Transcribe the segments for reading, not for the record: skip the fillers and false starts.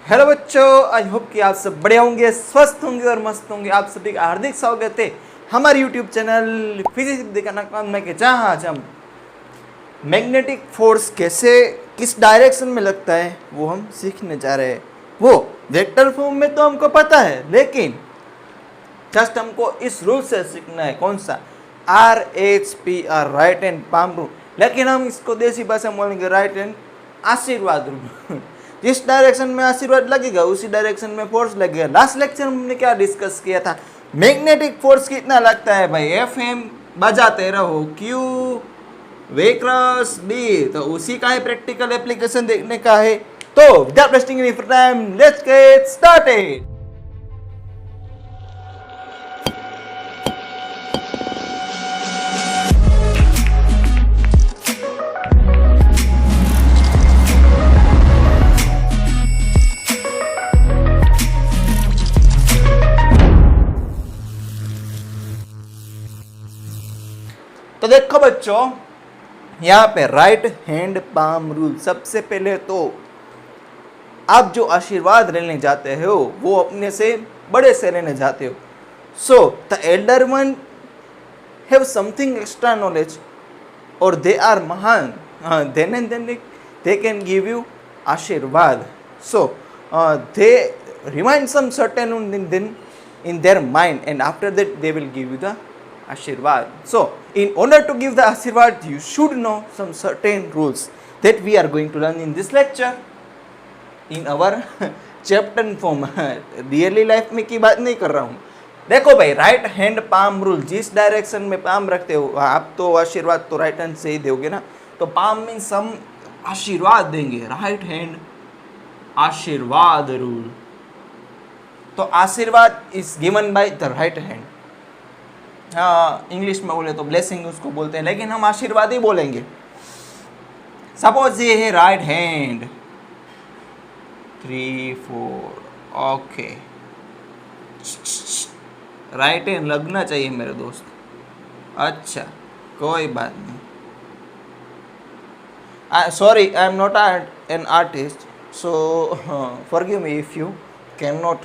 Hello बच्चों, I hope कि आप सब बढ़िया होंगे, स्वस्थ होंगे और मस्त होंगे। आप सभी का हार्दिक स्वागत है हमारे यूट्यूब चैनल फिजिक्स दिखाना काम में के जहाँ आज हम मैग्नेटिक फोर्स कैसे किस डायरेक्शन में लगता है वो हम सीखने जा रहे हैं। वो वेक्टर फॉर्म में तो हमको पता है, लेकिन जस्ट हमको इस रूल से सीखना है। कौन सा? RHPR, right hand palm rule. लेकिन हम इसको देसी भाषा में बोलेंगे राइट हैंड आशीर्वाद रूल। जिस डायरेक्शन में आशीर्वाद लगेगा उसी डायरेक्शन में फोर्स लगेगा। लास्ट लेक्चर में हमने क्या डिस्कस किया था? मैग्नेटिक फोर्स कितना लगता है भाई? FM बजाते रहो, Q वे क्रॉस B। तो उसी का ही प्रैक्टिकल एप्लीकेशन देखने का है। तो without wasting any time let's get started. तो देखो बच्चों, यहाँ पे राइट हैंड पाम रूल। सबसे पहले तो आप जो आशीर्वाद लेने जाते हो वो अपने से बड़े से लेने जाते हो। So the elder one have something extra knowledge और दे आर महान, then and then they can give you आशीर्वाद। So they remind some certain in their mind, and after that they will give you the Ashirwad. So, in order to give the Ashirwad, you should know some certain rules that we are going to learn in this lecture, in our chapter form. Really life में की बात नहीं कर रहा हूँ। देखो भाई, right hand palm rule, जिस डायरेक्शन में पाम रखते हो आप तो आशीर्वाद तो राइट हैंड से ही दोगे ना। तो पाम मीन्स हम आशीर्वाद देंगे, राइट हैंड आशीर्वाद रूल। तो आशीर्वाद is given by the right hand. हाँ, इंग्लिश में बोले तो ब्लेसिंग उसको बोलते हैं, लेकिन हम आशीर्वाद ही बोलेंगे। सपोज ये है right hand 3 4, okay. Right hand लगना चाहिए मेरे दोस्त। अच्छा, कोई बात नहीं। Sorry, I am not an artist, so forgive me if you cannot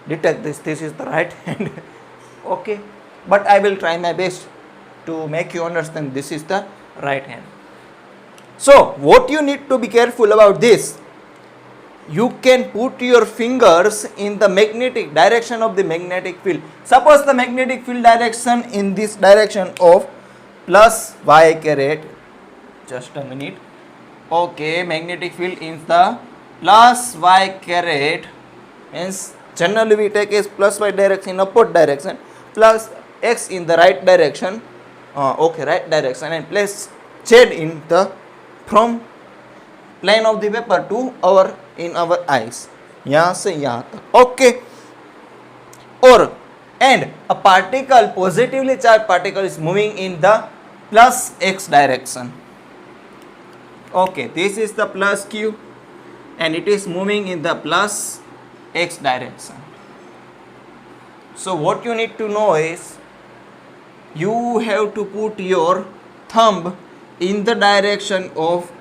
detect this is the right hand. Okay, but I will try my best to make you understand this is the right hand. So what you need to be careful about this, you can put your fingers in the magnetic direction of the magnetic field. Suppose the magnetic field direction in this direction of plus y caret, just a minute. Okay, magnetic field in the plus y caret means generally we take as plus y direction in upward direction, plus x in the right direction, okay, right direction, and place z in the from plane of the paper to our in our eyes, यहाँ से यहाँ तक, okay. और and a particle, positively charged particle is moving in the plus x direction. Okay, this is the plus q and it is moving in the plus x direction. So what you need to know is you have to put your thumb in the direction of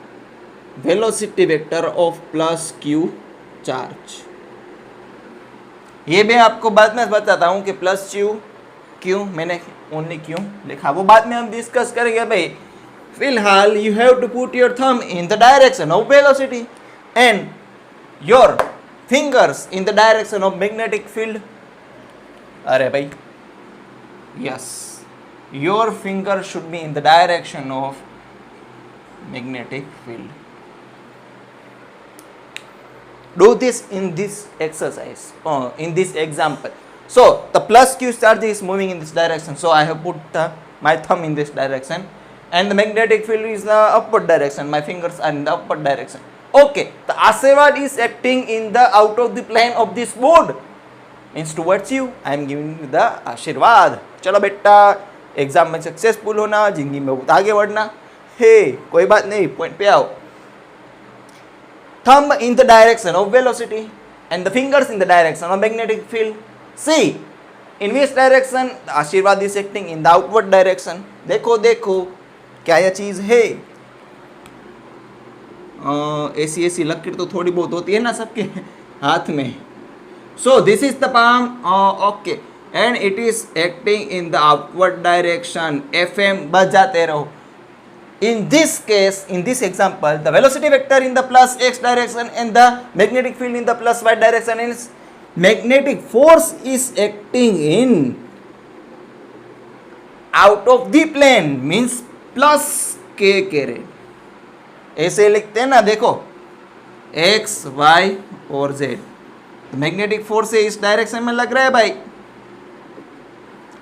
velocity vector of plus q charge. ये मैं आपको बाद में बताता हूँ कि plus क्यों मैंने ओनली क्यों लिखा, वो बाद में हम डिस्कस करेंगे भाई। फिलहाल you have to put your thumb in the direction of velocity and your fingers in the direction of magnetic field. अरे भाई, yes, your finger should be in the direction of magnetic field. Do this in this exercise, in this example. So the plus q charge is moving in this direction, so I have put my thumb in this direction, and the magnetic field is the upward direction. My fingers are in the upward direction. Okay, the Ashirwad is acting in the out of the plane of this board, means towards you. I am giving you the आशीर्वाद। चलो बेटा, exam में successful होना, जिंदगी में बहुत आगे बढ़ना है। कोई बात नहीं, पॉइंट पे आओ। Thumb in the direction of velocity and the fingers in the direction of magnetic field. See, in which direction the आशीर्वाद is acting? in the outward direction. देखो देखो क्या यह चीज है? ऐसी लकीर तो थोड़ी बहुत होती है ना सबके। हाथ में. So this is the palm. Okay, and it is acting in the outward direction. Fm बच जाते रहो. In this case, in this example, the velocity vector in the plus x direction and the magnetic field in the plus y direction is magnetic force is acting in out of the plane means plus k caret. ऐसे लिखते हैं ना, देखो x y और z. Magnetic force से इस direction में लग रहा है भाई,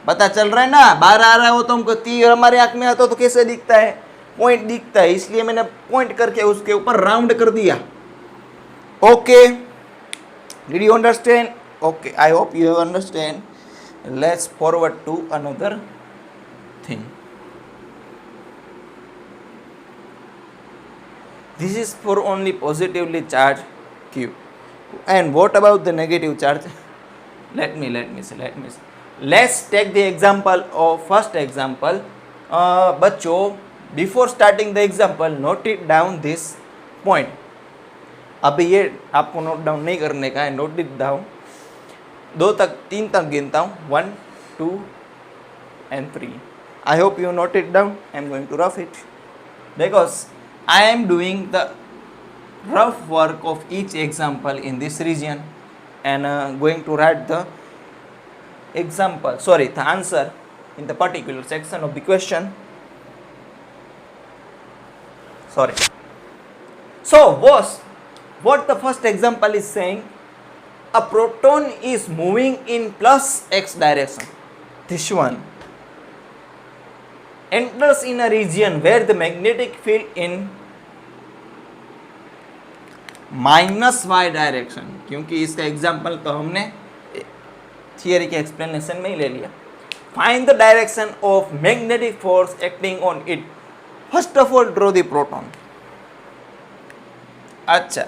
पता चल रहा है ना. बाहर आ रहा हो तो हमको तीर हमारे आंख में आता तो कैसे दिखता है, पॉइंट दिखता है, इसलिए मैंने पॉइंट करके उसके ऊपर राउंड कर दिया. Okay, did you understand? Okay, I hope you understand. Let's forward to another thing. This is for only positively charged cube. And what about the negative charge? Let me see. Let's take the example of first example. बच्चों, before starting the example, note it down this point. अभी ये आपको note down नहीं करने का है, note it down. 3 तक गिनता हूँ, 1 2 and 3. I hope you note it down. I am going to rough it because I am doing the rough work of each example in this region and going to write the the answer in the particular section of the question. So what the first example is saying, a proton is moving in plus x direction. This one enters in a region where the magnetic field in minus y direction, क्योंकि इसका example तो हमने theory के explanation में ही ले लिया. Find the direction of magnetic force acting on it. First of all draw the proton. अच्छा,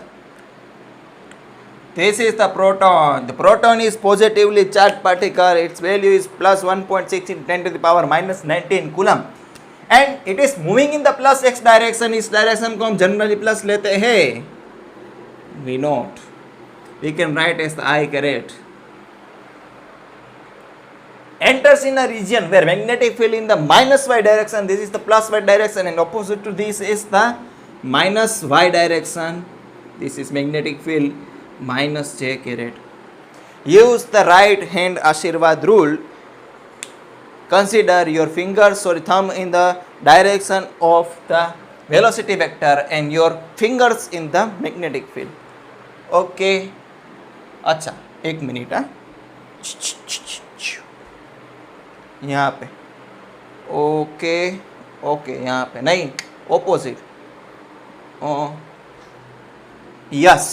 this is the proton. The proton is positively charged particle. Its value is plus 1.6 in 10 to the power minus 19 coulomb. And it is moving in the plus x direction. इस direction को हम generally plus लेते हैं. We not. We can write as the I caret. Enters in a region where magnetic field in the minus y direction. This is the plus y direction, and opposite to this is the minus y direction. This is magnetic field minus j caret. Use the right hand Ashirvad rule. Consider your fingers or thumb in the direction of the velocity vector and your fingers in the magnetic field. Okay. अच्छा, 1 minute. यहाँ पे okay यहाँ पे नहीं, opposite. Yes,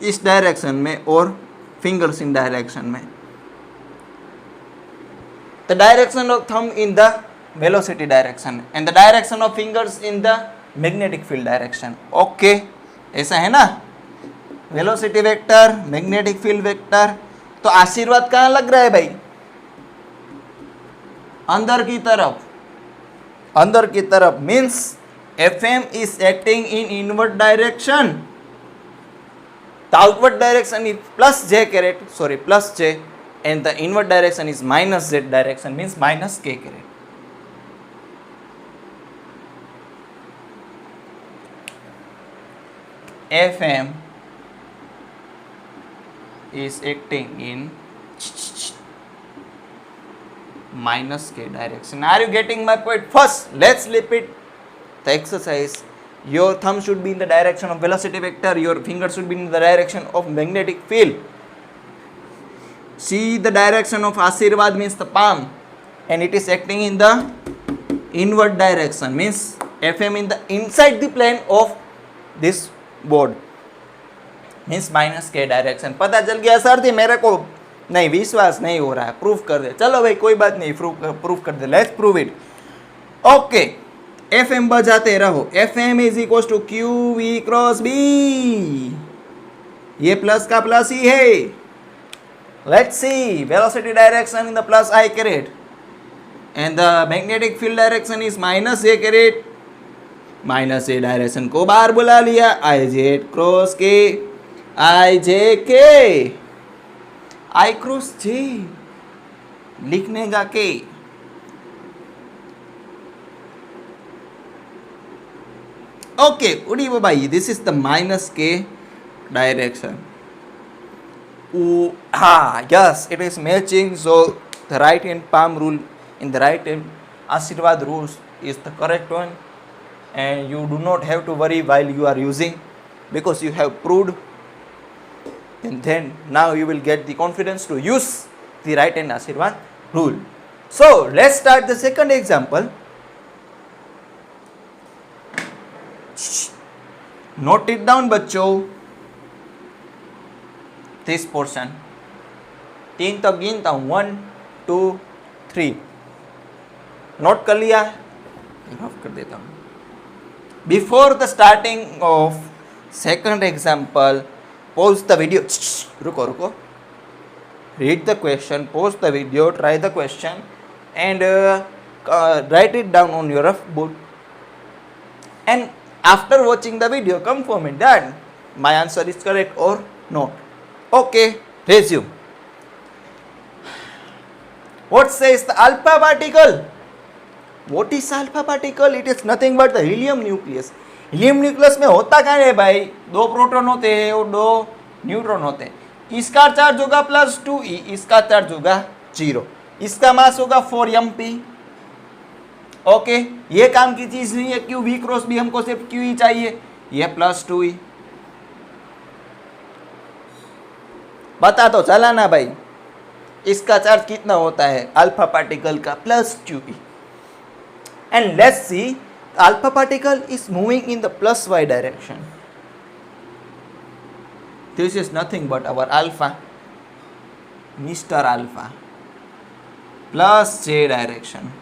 इस direction में और fingers in direction में. The direction of thumb in the velocity direction and the direction of fingers in the magnetic field direction. Okay, ऐसा है ना. Velocity vector, magnetic field vector. तो आशीर्वाद कहाँ लग रहा है भाई? अंदर की तरफ means Fm is acting in inward direction. The outward direction is plus j caret, plus j, and the inward direction is minus z direction, means minus k caret. Fm is acting in minus k direction. Are you getting my point? First, let's repeat the exercise. Your thumb should be in the direction of velocity vector, your finger should be in the direction of magnetic field. See the direction of Ashirvad means the palm, and it is acting in the inward direction, means Fm in the inside the plane of this board, means minus k direction. पता चल गया sir थी, मेरे को नहीं विश्वास नहीं हो रहा है, प्रूफ कर दे. चलो भाई कोई बात नहीं, प्रूफ कर दे. Let's prove it. Okay, Fm बजाते रहो. Fm is equal to q we cross b. ये प्लस का प्लस ही है. Let's see velocity direction in the plus I caret and the magnetic field direction is minus A caret. Minus A direction को बाहर बुला लिया, I z cross के. आई जे के, आई क्रॉस जे, लिखने का के। ओके उड़ी भाई, दिस इज द माइनस के direction. Yes, it is matching. So the right hand palm rule in the right hand Ashirwad rules is the correct one, and you do not have to worry while you are using, because you have proved, and then now you will get the confidence to use the right hand Ashirwad rule. So let's start the second example. Note it down बच्चों, this portion. 3 तक गिनता हूँ, 1 2 3. Note कर लिया, rough कर देता हूँ. Before the starting of second example, pause the video. रुको. Read the question, pause the video, try the question, and write it down on your rough board. And after watching the video, confirm it that my answer is correct or not. Okay, resume. What says the alpha particle? What is alpha particle? It is nothing but the helium nucleus. Helium nucleus में होता क्या है भाई? 2 proton होते हैं और 2 neutron होते हैं. इसका चार्ज होगा +2e, इसका चार्ज होगा 0, इसका मास होगा 4mp. ओके, ये काम की चीज नहीं है. क्यू v क्रॉस b हमको सिर्फ क्यू ही चाहिए, ये +2e. बता तो चला ना भाई, इसका चार्ज कितना होता है अल्फा पार्टिकल का? +2e. And let's see, alpha particle is moving in the +y direction. This is nothing but our alpha, mister alpha, +j direction.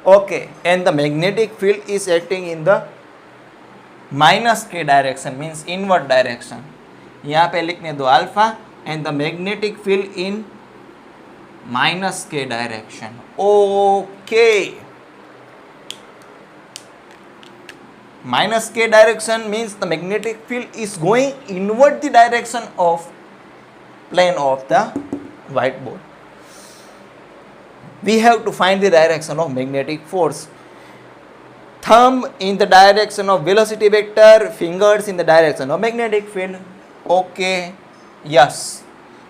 Okay, and the magnetic field is acting in the -k direction, means invert direction. यहाँ पे लिखने दो alpha and the magnetic field in -k direction. Okay, -k direction means the magnetic field is going inward the direction of plane of the whiteboard. We have to find the direction of magnetic force. Thumb in the direction of velocity vector, fingers in the direction of magnetic field. Okay, yes.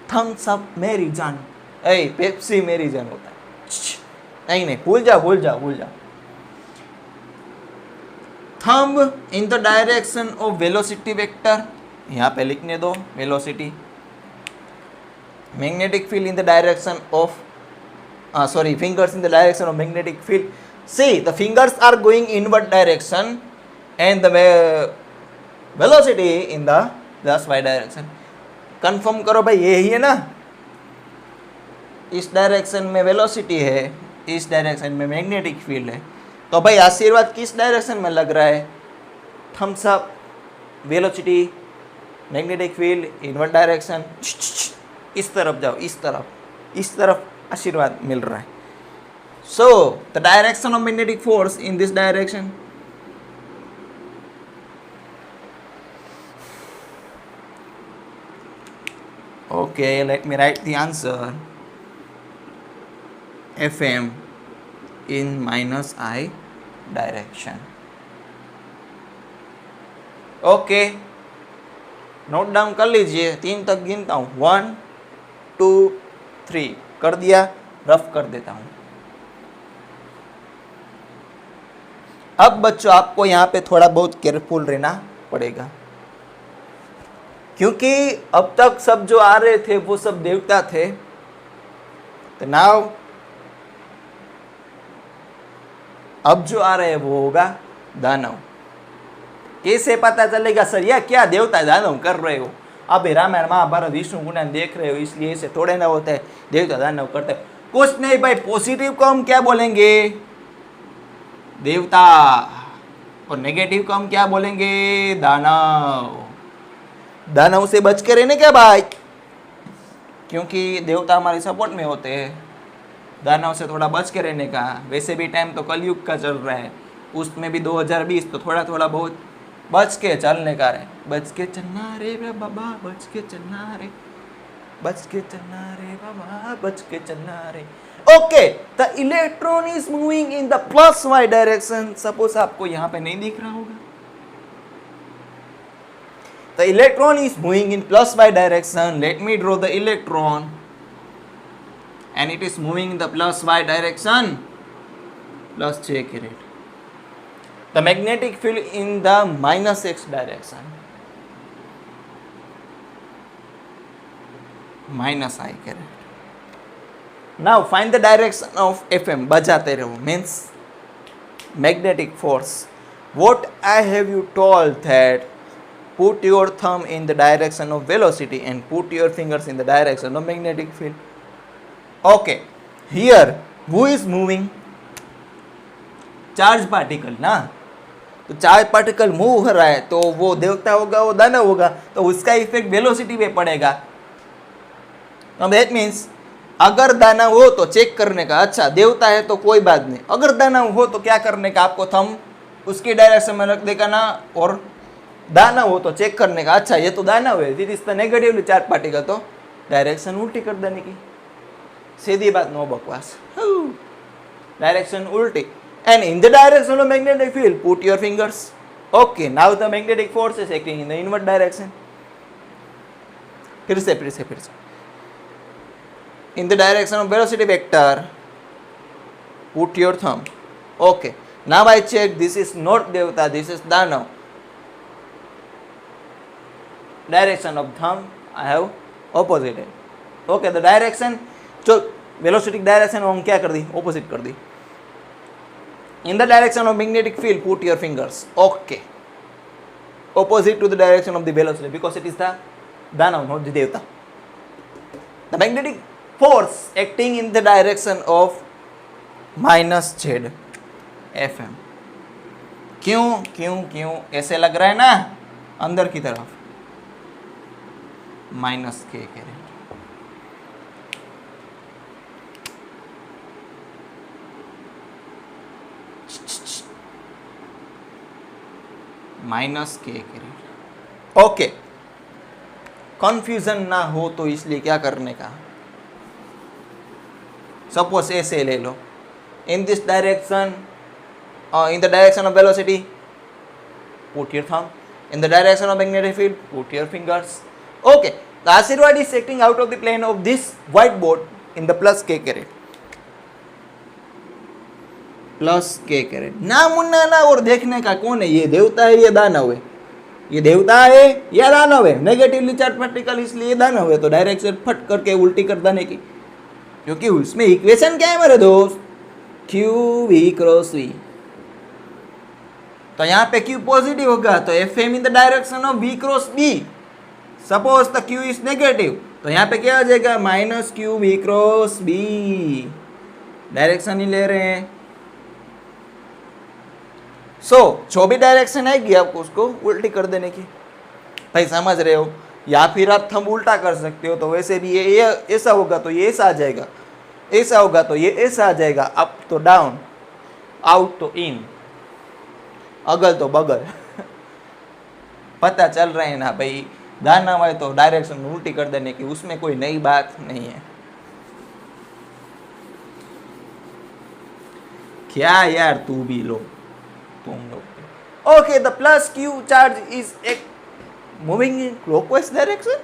Thumbs up मेरी जान, ए Pepsi मेरी जान होता है. नहीं, भूल जा. Thumb in the direction of velocity vector, यहाँ पे लिखने दो velocity. Magnetic field in the direction of fingers in the direction of magnetic field. See, the fingers are going inward direction and the velocity in the y direction. Confirm करो भाई, यही है ना? इस डायरेक्शन में वेलोसिटी है, इस direction में मैग्नेटिक फील्ड है. तो भाई आशीर्वाद किस डायरेक्शन में लग रहा है? Thumbs up, velocity, magnetic field, invert direction. इस तरफ जाओ, इस तरफ आशीर्वाद मिल रहा है. So the direction of magnetic force in this direction. Okay, let me write the answer. Fm in -I direction. Okay, note down कर लीजिए. 3 तक गिनता हूँ, 1 2 3 कर दिया, रफ कर देता हूँ. अब बच्चों आपको यहाँ पे थोड़ा बहुत केयरफुल रहना पड़ेगा, क्योंकि अब तक सब जो आ रहे थे वो सब देवता थे. तो नाउ अब जो आ रहे हैं वो होगा दानव. कैसे पता चलेगा सर यह क्या देवता दानव कर रहे हो? अब रामायण महाभारत विष्णु पुराण देख रहे हो, इसलिए ऐसे थोड़े ना होते हैं देवता दानव करते. कुछ नहीं भाई, पॉजिटिव को हम क्या बोलेंगे? देवता. और नेगेटिव को हम क्या बोलेंगे? दानव. दानव से बच के रहने क्या भाई, क्योंकि देवता हमारे सपोर्ट में होते हैं. दानव से थोड़ा बच के रहने का. वैसे भी टाइम तो कलयुग का चल रहा है, उसमें भी 2020, तो थोड़ा बहुत बच के चलने का रे, बच के चलना रे बाबा, बच के चलना रे, बच के चलना रे बाबा, बच के चलना रे. Okay, the electron is moving in the plus Y direction. Suppose आपको यहाँ पे नहीं दिख रहा होगा, the electron is moving in plus y direction. Let me draw the electron, and it is moving in the plus y direction, plus j caret. The magnetic field in the minus x direction, minus I caret. Now find the direction of Fm. बजाते रहो means magnetic force. What I have you told that put your thumb in the direction of velocity and put your fingers in the direction of magnetic field. Okay, here who is moving? Charge particle ना. तो charge particle move हो रहा है तो वो देवता होगा, वो दानव होगा, तो उसका इफेक्ट वेलोसिटी पे पड़ेगा. तो दैट मीन्स अगर दानव हो तो चेक करने का, अच्छा देवता है तो कोई बात नहीं, अगर दानव हो तो क्या करने का, आपको थंब उसकी डायरेक्शन में रख देगा ना, और दानव हो तो चेक करने का, अच्छा ये तो दानव है, this is the negatively charge particle, तो डायरेक्शन उल्टी कर देने की. सीधी बात, नो बकवास, डायरेक्शन उल्टी. And in the direction of magnetic field put your fingers. Okay, now the magnetic force is acting in the invert direction. फिर से in the direction of velocity vector put your thumb. Okay, now I check, this is not देवता, this is दानव. Direction of thumb I have opposite. Okay, the direction, जो velocity direction हम क्या कर दी, opposite कर दी. In the direction of magnetic field put your fingers. Okay, opposite to the direction of the velocity because it is the Danav, not the Devta. The magnetic force acting in the direction of minus Z Fm. क्यों ऐसे लग रहा है ना, अंदर की तरफ minus के कैरेट. माइनस के कैरेट. ओके, कंफ्यूजन ना हो तो इसलिए क्या करने का, सपोज ऐसे ले लो, in this direction, in the direction of velocity put your thumb, in the direction of magnetic field put your fingers. Okay, the Ashirwad is acting out of the plane of this whiteboard in the plus k caret, plus k caret. ना मुन्ना ना और देखने का कौन है, ये देवता है, ये दानव है, ये देवता है या दानव है, नेगेटिवली चार्ज पार्टिकल इसलिए ये दानव है, तो डायरेक्शन फट करके उल्टी कर देने की, क्योंकि उसमें इक्वेशन क्या है मेरे दोस्त, q v क्रॉस v. तो यहाँ पे q पॉजिटिव होगा तो Fm in the direction of v cross b. Suppose the q is negative तो यहाँ पे क्या आ जाएगा, minus q v cross b. Direction ही ले रहे हैं. जो भी डायरेक्शन आएगी आपको उसको उल्टी कर देने की. भाई समझ रहे हो, या फिर आप थंब उल्टा कर सकते हो, तो वैसे भी ये ऐसा होगा तो ये ऐसा आ जाएगा, ऐसा होगा तो ये ऐसा आ जाएगा, अप तो डाउन, आउट तो इन, अगल तो बगल. पता चल रहे हैं ना भाई, दाना है तो डायरेक्शन उल्टी कर देने की, उसमें कोई नई बात नहीं है. क्या यार, तू भी लो, तुम लोग. Okay, the plus Q charge is moving in clockwise direction.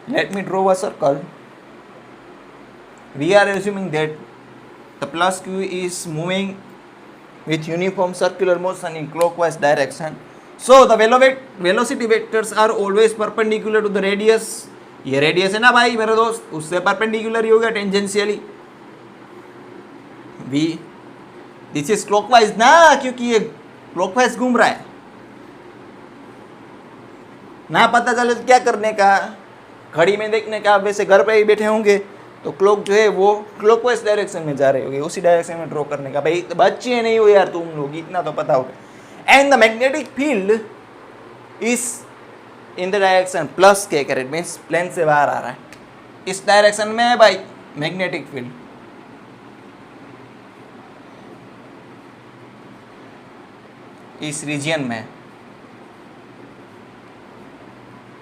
Let me draw a circle. We are assuming that the plus q is moving with uniform circular motion in clockwise direction. So the velocity vectors are always perpendicular to the radius. ये radius है ना भाई मेरे दोस्त, उससे perpendicular ही होगा tangentially. v this is clockwise ना, क्योंकि ये क्लॉकवाइज घूम रहा है ना. पता चले तो क्या करने का, घड़ी में देखने का. वैसे घर पे ही बैठे होंगे तो क्लॉक जो है वो क्लॉकवाइज डायरेक्शन में जा रहे होंगे, उसी डायरेक्शन में ड्रॉ करने का. भाई बच्चे नहीं हो यार तुम लोग, इतना तो पता होगा. And the magnetic field is in the direction plus के कैरेट, मीन्स प्लेन से बाहर आ रहा है. इस डायरेक्शन में है भाई मैग्नेटिक फील्ड. इस रीजन में,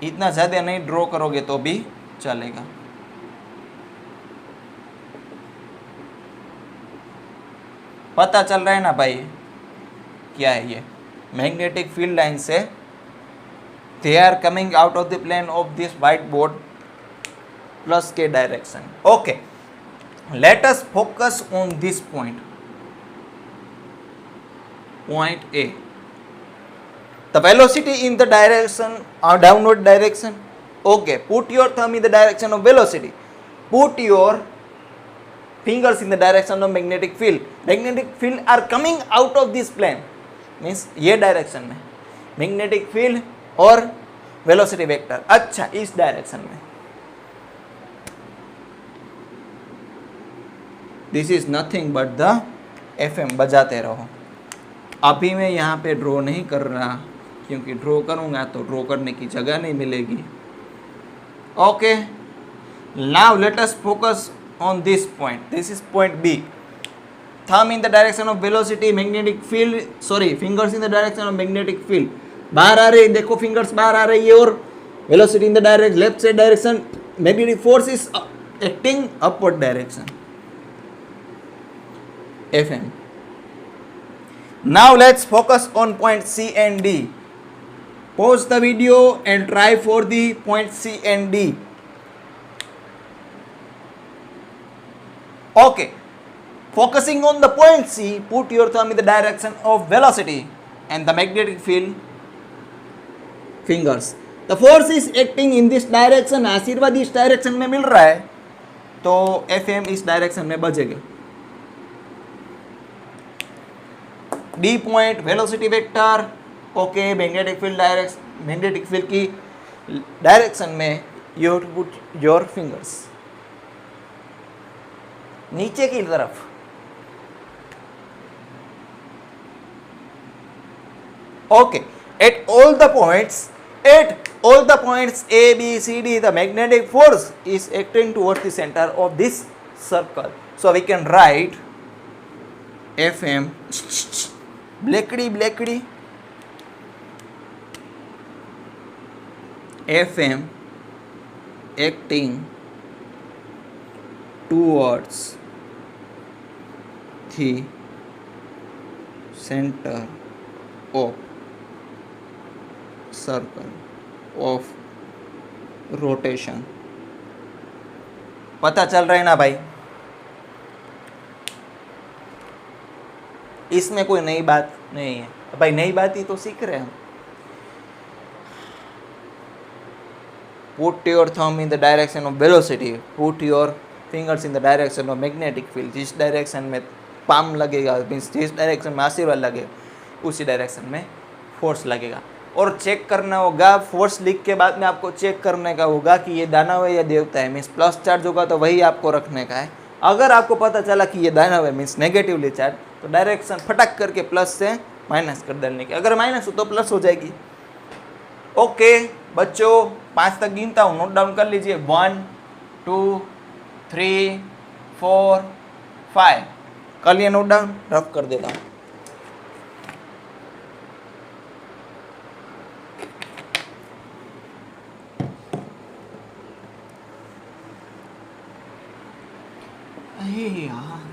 इतना ज़्यादा नहीं ड्रॉ करोगे तो भी चलेगा। पता चल रहा है ना भाई क्या है ये? मैग्नेटिक फील्ड लाइन से they are coming out of the plane of this white board plus के direction. Okay, let us focus on this point, point A. The velocity in the direction or downward direction. Okay, put your thumb in the direction of velocity. Put your fingers in the direction of magnetic field. Magnetic field are coming out of this plane. Means ये direction में magnetic field और velocity vector, अच्छा इस direction में। This is nothing but the FM, बजाते रहो। अभी मैं यहाँ पे ड्रॉ नहीं कर रहा क्योंकि ड्रॉ करूँगा तो ड्रॉ करने की जगह नहीं मिलेगी। Okay, now let us focus on this point, this is point B. Thumb in the direction of velocity, magnetic field, sorry fingers in the direction of magnetic field. बाहर आ रही, देखो फिंगर्स बाहर आ रही है, और velocity in the direction left side direction, magnetic force is acting upward direction, FM. Now let's focus on point C and D. Pause the video and try for the point C and D. Okay, focusing on the point C, put your thumb in the direction of velocity and the magnetic field fingers. The force is acting in this direction. आशीर्वाद इस direction में मिल रहा है तो FM इस direction में बजेगा। D point velocity vector, okay, magnetic field direction, magnetic field की डायरेक्शन में you have to put your fingers नीचे की तरफ। Okay, at all the points A, B, C, D, the magnetic force is acting towards the center of this circle. So we can write FM, blackedy, FM acting towards the center of circle of rotation. पता चल रहा है ना भाई? इसमें कोई नई बात नहीं है भाई, नई बात ही तो सीख रहे हैं हम। Put your thumb in the direction of velocity. Put your fingers in the direction of magnetic field. जिस डायरेक्शन में पाम लगेगा, मीन्स जिस डायरेक्शन में आशीर्वाद लगेगा उसी डायरेक्शन में फोर्स लगेगा। और चेक करना होगा, फोर्स लिख के बाद में आपको चेक करने का होगा कि ये दानव है या देवता है। मीन्स प्लस चार्ज होगा तो वही आपको रखने का है। अगर आपको पता चला कि ये दानव है मीन्स नेगेटिवली चार्ज, तो डायरेक्शन फटक करके प्लस से माइनस कर देने की। अगर माइनस हो तो प्लस हो जाएगी। ओके बच्चों, 5 तक गिनता हूँ, नोट डाउन कर लीजिए। 1 2 3 4 5। कर लिया नोट डाउन? रफ कर देता हूँ। यार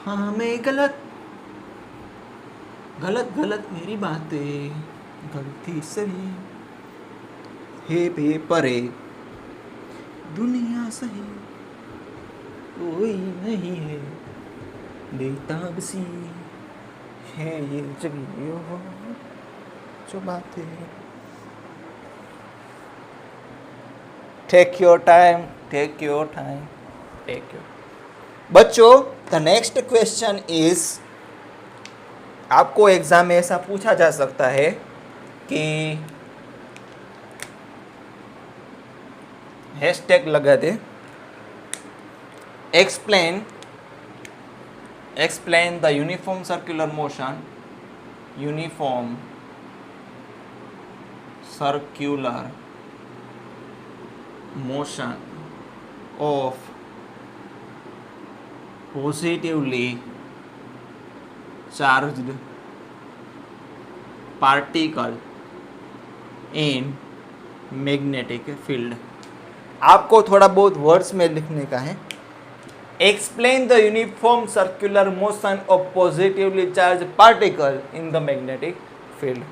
हाँ, मैं गलत मेरी बातें, गलती सही हे पेपरे, दुनिया सही कोई नहीं है, बेताब सी है ये जगह जो बातें। Take your time. बच्चों, द नेक्स्ट क्वेश्चन इज, आपको एग्जाम में ऐसा पूछा जा सकता है कि हैशटैग लगा दे, explain the uniform circular motion, uniform circular motion of positively charged particle in magnetic field. आपको थोड़ा बहुत वर्ड्स में लिखने का है. Explain the uniform circular motion of positively charged particle in the magnetic field.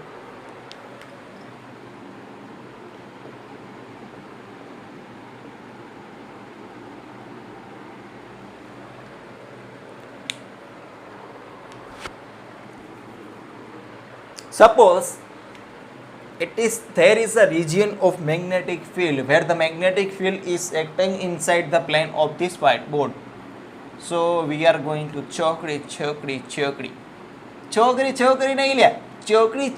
Suppose there is a region of magnetic field where the magnetic field is acting inside the plane of this whiteboard. So we are going to chokri नहीं लिया, chokri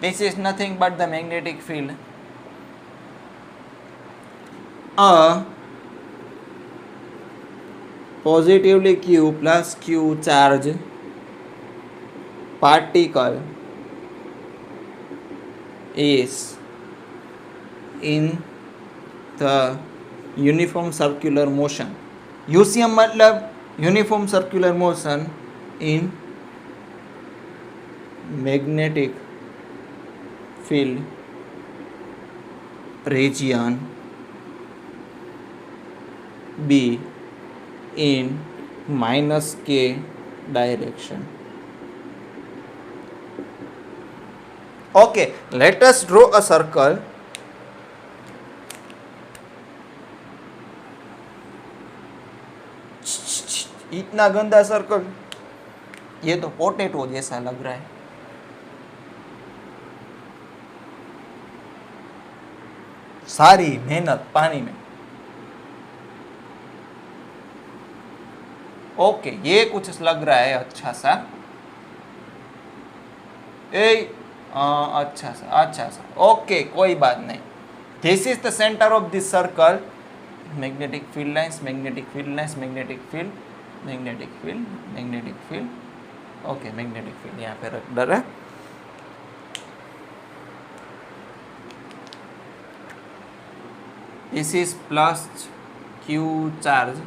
This is nothing but the magnetic field. A positively Q plus Q charge particle is in the uniform circular motion. UCM मतलब uniform circular motion in magnetic field region B in minus K direction. Okay, let us draw a circle. इतना गंदा circle, ये तो potato जैसा लग रहा है. सारी मेहनत पानी में. ओके, ये कुछ लग रहा है अच्छा सा. अच्छा सा. ओके, कोई बात नहीं. This is the centre of this circle. Magnetic field lines, magnetic field lines, magnetic field, magnetic field, magnetic field. Okay, magnetic field यहाँ पे रख डर है. This is plus Q charge.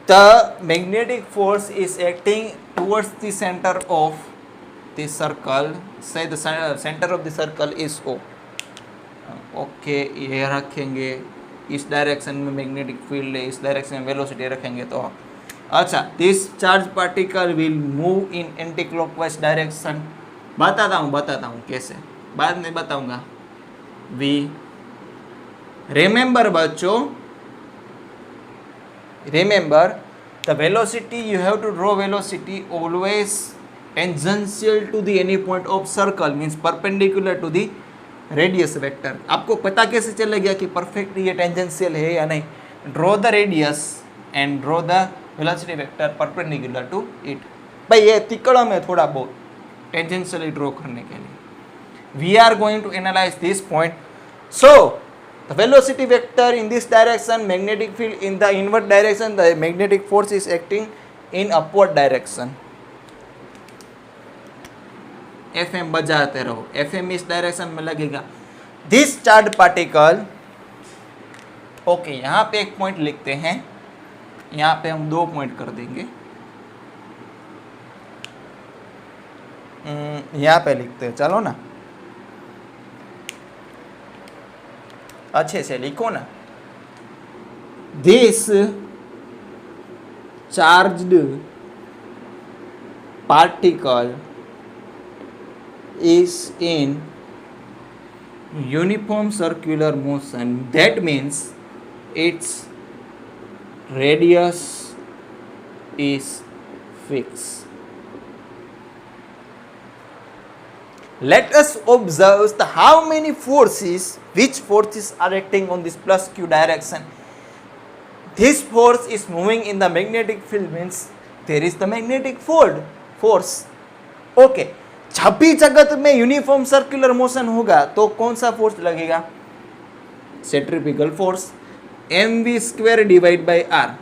The magnetic force is acting towards the center of the circle. Say the center of the circle is O. Okay, ये रखेंगे. इस direction में magnetic field है, इस डायरेक्शन में वेलोसिटी रखेंगे तो अच्छा. This charge particle will move in anti clockwise direction. बताता हूँ कैसे, बाद में बताऊंगा. वी रिमेंबर बच्चों, remember the velocity, you have to draw velocity always tangential to the any point of circle, means perpendicular to the radius vector. आपको पता कैसे चलेगा कि परफेक्ट ये टेंजेंशियल है या नहीं? Draw the radius and draw the velocity vector perpendicular to it. भाई ये तिकड़ा में थोड़ा बहुत टेंजेंशियली ड्रॉ करने के लिए. We are going to analyse this point. So the velocity vector in this direction, magnetic field in the inward direction, the magnetic force is acting in upward direction. FM बजाते रहो, FM इस direction में लगेगा. This charged particle, okay, यहाँ पे एक point लिखते हैं, यहाँ पे हम 2 पॉइंट कर देंगे. यहाँ पे लिखते हैं, चलो ना, अच्छे से लिखो ना. This charged particle is in uniform circular motion. That means its radius is fix. Let us observe the how many forces, which forces are acting on this plus q direction. This force is moving in the magnetic field, means there is the magnetic force. Okay, जब भी जगत में uniform circular motion होगा तो कौन सा force लगेगा? Centrifugal force. M V square divide by R.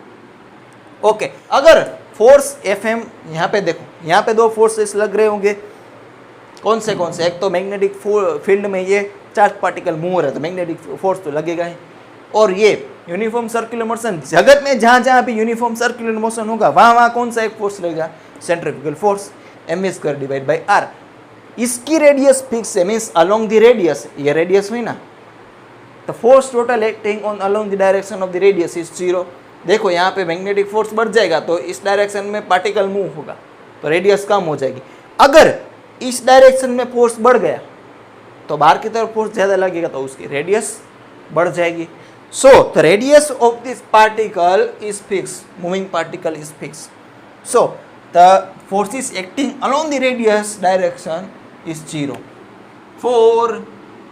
Okay, अगर फोर्स एफ एम, यहाँ पे देखो, यहाँ पे दो फोर्सेस लग रहे होंगे, कौन से? एक तो मैग्नेटिक फील्ड में ये चार्ज पार्टिकल मूव हो रहा है तो मैग्नेटिक फोर्स तो लगेगा ही, और ये यूनिफॉर्म सर्कुलर मोशन, जगत में जहाँ जहाँ भी यूनिफॉर्म सर्कुलर मोशन होगा वहाँ कौन सा एक फोर्स लगेगा? Centrifugal force, M V square divide by R. इसकी रेडियस फिक्स है, मीन्स अलोंग द रेडियस, ये रेडियस हुई ना, the force total acting on along the direction of the radius is 0। देखो यहाँ पे मैग्नेटिक फोर्स बढ़ जाएगा तो इस डायरेक्शन में पार्टिकल मूव होगा तो रेडियस कम हो जाएगी। अगर इस डायरेक्शन में फोर्स बढ़ गया तो बाहर की तरफ फोर्स ज़्यादा लगेगा तो उसकी रेडियस बढ़ जाएगी। So the radius of this particle is fix, moving particle is fix. So the forces acting along the radius direction is 0। For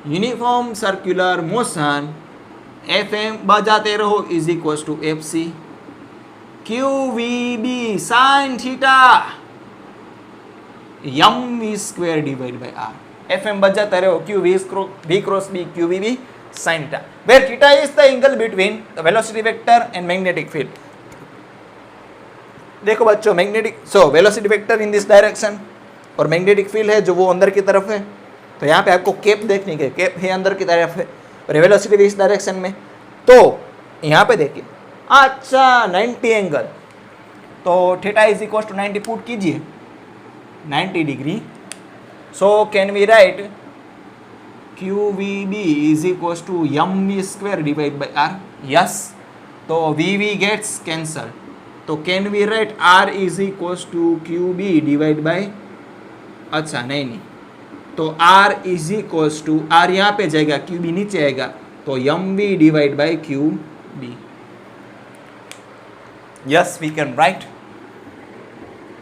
uniform circular motion F M बजाते रहो is equal to F C Q V B sine theta M V square divide by R. F M बजाते रहो, Q we cross B Q V B sine theta, where theta is the angle between the velocity vector and magnetic field. देखो बच्चों, magnetic velocity vector in this direction और magnetic field है जो वो अंदर की तरफ है, तो यहाँ पे आपको कैप देखनी है, कैप है अंदर की तरफ है और वेलोसिटी भी इस डायरेक्शन में। तो यहाँ पे देखिए, अच्छा 90 एंगल, तो theta is equal to 90 put कीजिए, 90 degree. So can we write Q V B is equal to M V square divide by R. Yes, तो वी वी गेट्स कैंसल, तो can we write R is equal to Q B divide by, अच्छा नहीं, तो R is equals to, R यहाँ पे जाएगा, Q B नीचे आएगा, तो M B divide by Q B. Yes, we can write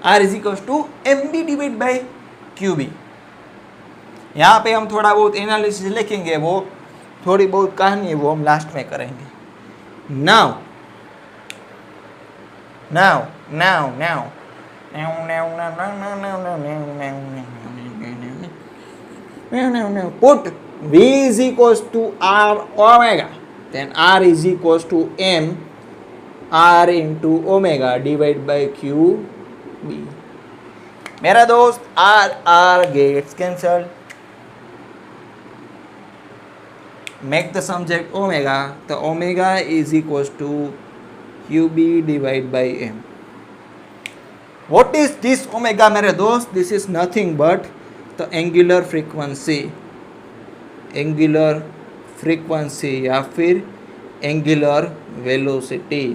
R is equals to M B divide by Q B. यहाँ पे हम थोड़ा बहुत एनालिसिस लिखेंगे, वो थोड़ी बहुत कहानी है वो हम लास्ट में करेंगे। Now now now now put V is equals to R omega, then R is equals to M R into omega divided by Q B। मेरा दोस्त R gets cancelled, make the subject omega, the omega is equals to QB divided by M। What is this omega मेरे दोस्त? This is nothing but the angular frequency या फिर angular velocity।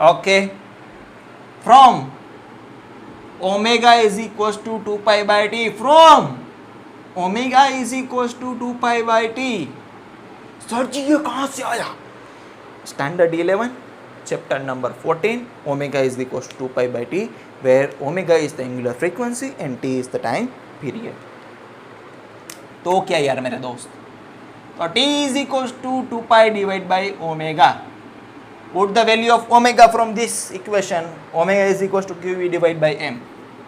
Okay, from omega is equals to 2 pi by t, from omega is equals to 2 pi by t। Sir जी ये कहाँ से आया? Standard 11 chapter number 14, omega is equals to 2 pi by t, where omega is the angular frequency and t is the time period। तो क्या यार मेरे दोस्त, तो t is equals to 2 pi divided by omega। Put the value of omega from this equation, omega is equals to qv divided by m।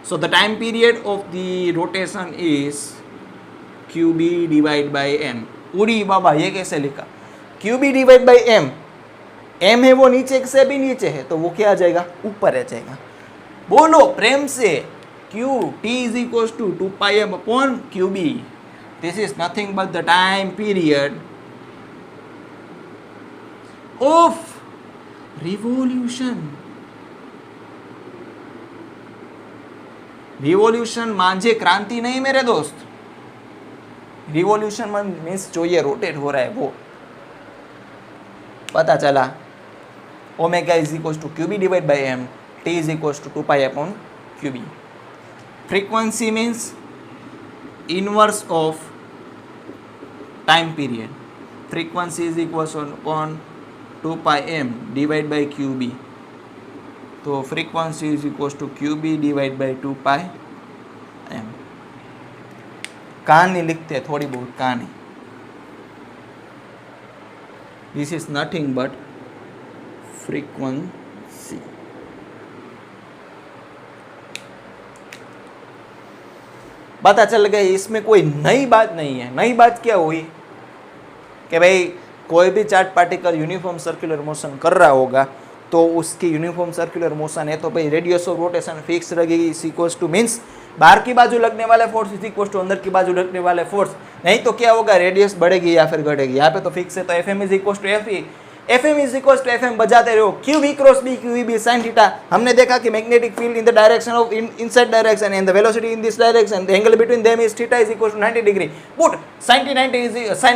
So the time period of the rotation is qb divided by m। उड़ी बाबा, ये कैसे लिखा? qb divided by m, m है वो नीचे से भी नीचे है तो वो क्या आ जाएगा? ऊपर आ जाएगा। बोलो प्रेम से, q t is equals to 2 pi m upon qb। This is nothing but the time period of revolution। Revolution मांझे क्रांति नहीं मेरे दोस्त, रिवोल्यूशन मीन्स जो ये रोटेट हो रहा है वो पता चला। Omega is equal to q b divide by M, T is equal to 2 pi upon q b. Frequency means inverse of time period, frequency is equal upon 2 pi m divide by q b, तो frequency is equal to q b divide by 2 pi m. कहानी लिखते हैं, थोड़ी बहुत कहानी। This is nothing but frequency. पता चल गया इसमें कोई नई बात नहीं है। नई बात क्या हुई कि भाई कोई भी charge particle uniform circular motion कर रहा होगा तो उसकी यूनिफॉर्म सर्कुलर मोशन है तो भाई रेडियस ऑफ रोटेशन फिक्स रहेगी, इज इक्वल्स टू मीन्स बाहर की बाजू लगने वाले फोर्स इज इक्वल्स टू अंदर की बाजू लगने वाले फोर्स। नहीं तो क्या होगा, रेडियस बढ़ेगी या फिर घटेगी। यहाँ पे तो फिक्स है, तो F M is equals to F E, F M is equals to F M बजाते रहो, Q B cross B, Q B sine theta. हमने देखा कि magnetic field in the direction of inside direction and the velocity in this direction, the angle between them is theta is equals to 90 degree. Put sin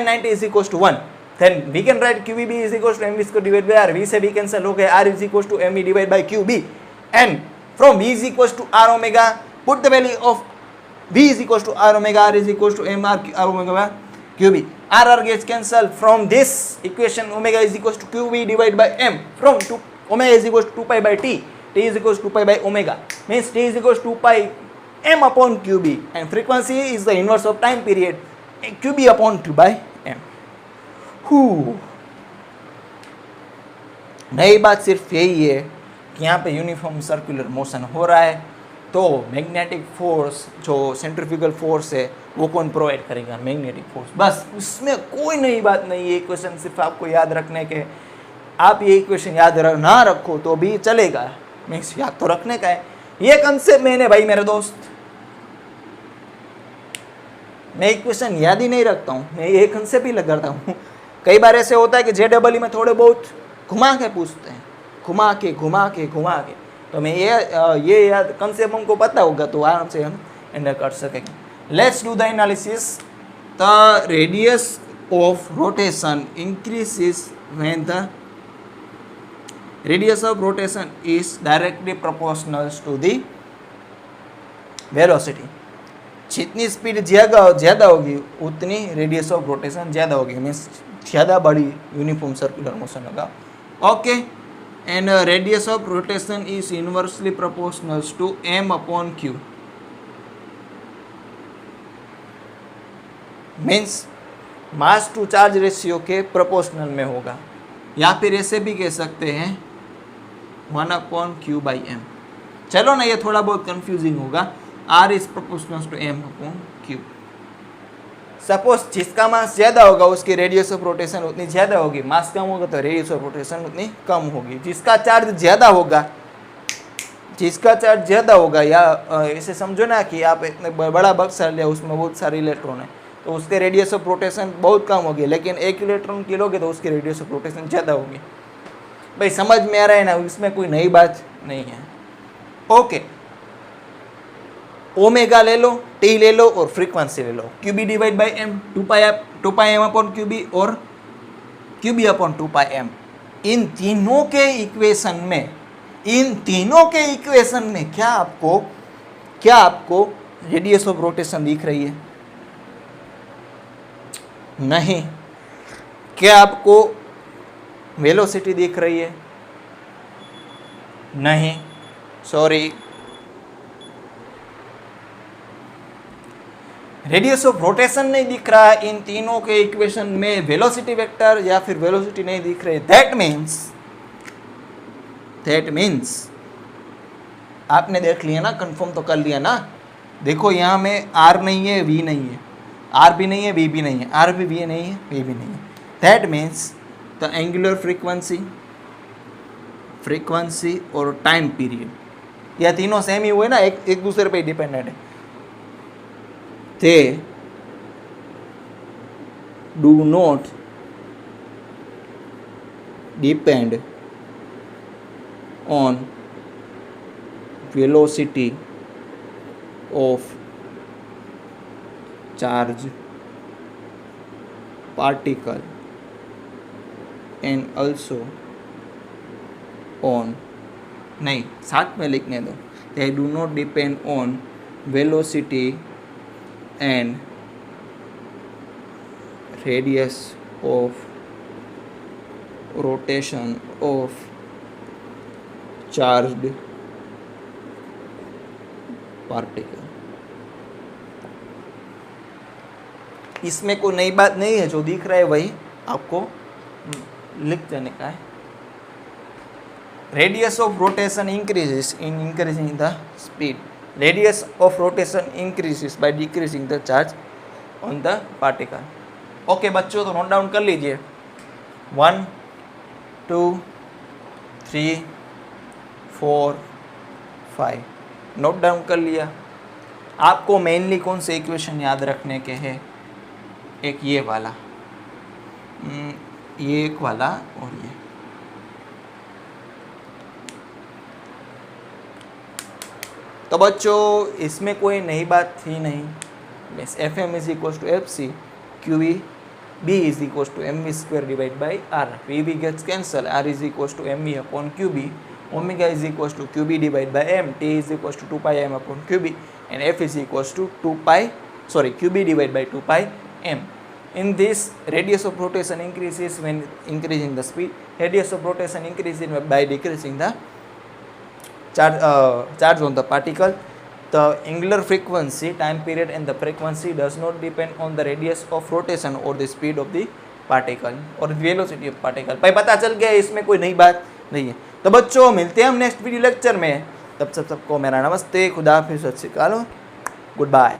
90 is equals to 1. Then we can write QVB is equals to MV square divided by R. V से भी cancel हो गया, R is equals to MV divided by QB. And from V is equals to R omega, put the value of V is equals to R omega, R is equals to MR R omega QB. R gets cancelled. From this equation, omega is equals to QB divided by M. From omega is equals to 2 pi by T. T is equals to 2 pi by omega. Means T is equals to 2 pi M upon QB. And frequency is the inverse of time period. QB upon 2 by M. नई बात सिर्फ यही है कि यहाँ पे uniform circular motion हो रहा है, तो मैग्नेटिक फोर्स जो सेंट्रीफ्यूगल फोर्स है वो कौन प्रोवाइड करेगा, मैग्नेटिक फोर्स। बस उसमें कोई नई बात नहीं है, इक्वेशन सिर्फ आपको याद रखने के। आप ये इक्वेशन याद ना रखो तो भी चलेगा, मीन्स याद तो रखने का है। ये कंसेप्ट मैंने भाई मेरे दोस्त, मैं इक्वेशन याद ही नहीं रखता हूँ, मैं ये कंसेप्ट ही लगाता हूँ। कई बार ऐसे होता है कि JEE में थोड़े बहुत घुमा के पूछते हैं, घुमा के, तो मैं ये याद कंसेप्ट हमको पता होगा तो आराम से हम एंडर कर सकेंगे। Let's do the analysis. The radius of rotation increases when the radius of rotation is directly proportional to the velocity. जितनी स्पीड ज़्यादा होगी उतनी रेडियस ऑफ रोटेशन ज़्यादा होगी, मीन्स ज़्यादा बड़ी यूनिफॉर्म सर्कुलर मोशन होगा। Okay, and radius of rotation is inversely proportional to m upon q, means mass to charge ratio के प्रोपोर्शनल में होगा, या फिर ऐसे भी कह सकते हैं 1 अपॉन q बाई m। चलो ना, ये थोड़ा बहुत कंफ्यूजिंग होगा। R is proportional to m upon q। Suppose जिसका मास ज़्यादा होगा उसकी रेडियस ऑफ रोटेशन उतनी ज़्यादा होगी, मास कम होगा तो रेडियस ऑफ रोटेशन उतनी कम होगी। जिसका चार्ज ज़्यादा होगा, या ऐसे समझो ना कि आप इतने बड़ा बक्सा लिया, उसमें बहुत सारे इलेक्ट्रॉन है, तो उसके रेडियस ऑफ रोटेशन बहुत कम होगी, लेकिन एक इलेक्ट्रॉन की लोगे तो उसकी रेडियस ऑफ रोटेशन ज़्यादा होगी। भाई समझ में आ रहा है ना, इसमें कोई नई बात नहीं है। ओके, ओमेगा ले लो, टी ले लो और फ्रीक्वेंसी ले लो। Q b divide by m, 2 pi M upon q b और क्यूबी अपॉन 2 पाई एम। इन तीनों के इक्वेशन में क्या आपको रेडियस ऑफ रोटेशन दिख रही है? नहीं। क्या आपको वेलोसिटी दिख रही है? नहीं, सॉरी। रेडियस ऑफ रोटेशन नहीं दिख रहा है इन तीनों के इक्वेशन में, वेलोसिटी वेक्टर या फिर वेलोसिटी नहीं दिख रही। दैट मीन्स आपने देख लिया ना, कंफर्म तो कर लिया ना। देखो यहाँ में R नहीं है, V नहीं है, R भी नहीं है, V भी नहीं है, R भी V नहीं है, V भी नहीं है। That means the angular frequency और टाइम पीरियड, यह तीनों सेम ही हुए ना, एक दूसरे पे डिपेंडेंट है। They do not depend on velocity of charge particle and also on, नहीं साथ में लिखने दो, they do not depend on velocity and radius of rotation of charged particle। इसमें कोई नई बात नहीं है, जो दिख रहा है वही आपको लिख देने का है। Radius of rotation increases in increasing the speed, radius of rotation increases by decreasing the charge on the particle। Okay बच्चों, तो नोट डाउन कर लीजिए। 1 2 3 4 5 नोट डाउन कर लिया। आपको मेनली कौन से इक्वेशन याद रखने के हैं? एक ये वाला, ये एक वाला और ये। तो बच्चों इसमें कोई नई बात थी नहीं। बस F M is equal to F C, Q B B is equal to M V square divide by R, V B gets cancel, R is equal to M V upon Q B, omega is equal to Q B divide by M, T is equal to 2 pi M upon Q B, and f is equals to 2 pi, sorry, qb divided by 2 pi m. In this, radius of rotation increases when increasing the speed. Radius of rotation increases by decreasing the charge on the particle. The angular frequency, time period and the frequency does not depend on the radius of rotation or the speed of the particle or the velocity of particle. भाई पता चल गया, इसमें कोई नई बात नहीं है। तो बच्चों मिलते हैं हम नेक्स्ट वीडियो लेक्चर में। तब सबको मेरा नमस्ते, खुदा हाफिज़, सत श्री अकाल, गुड बाय।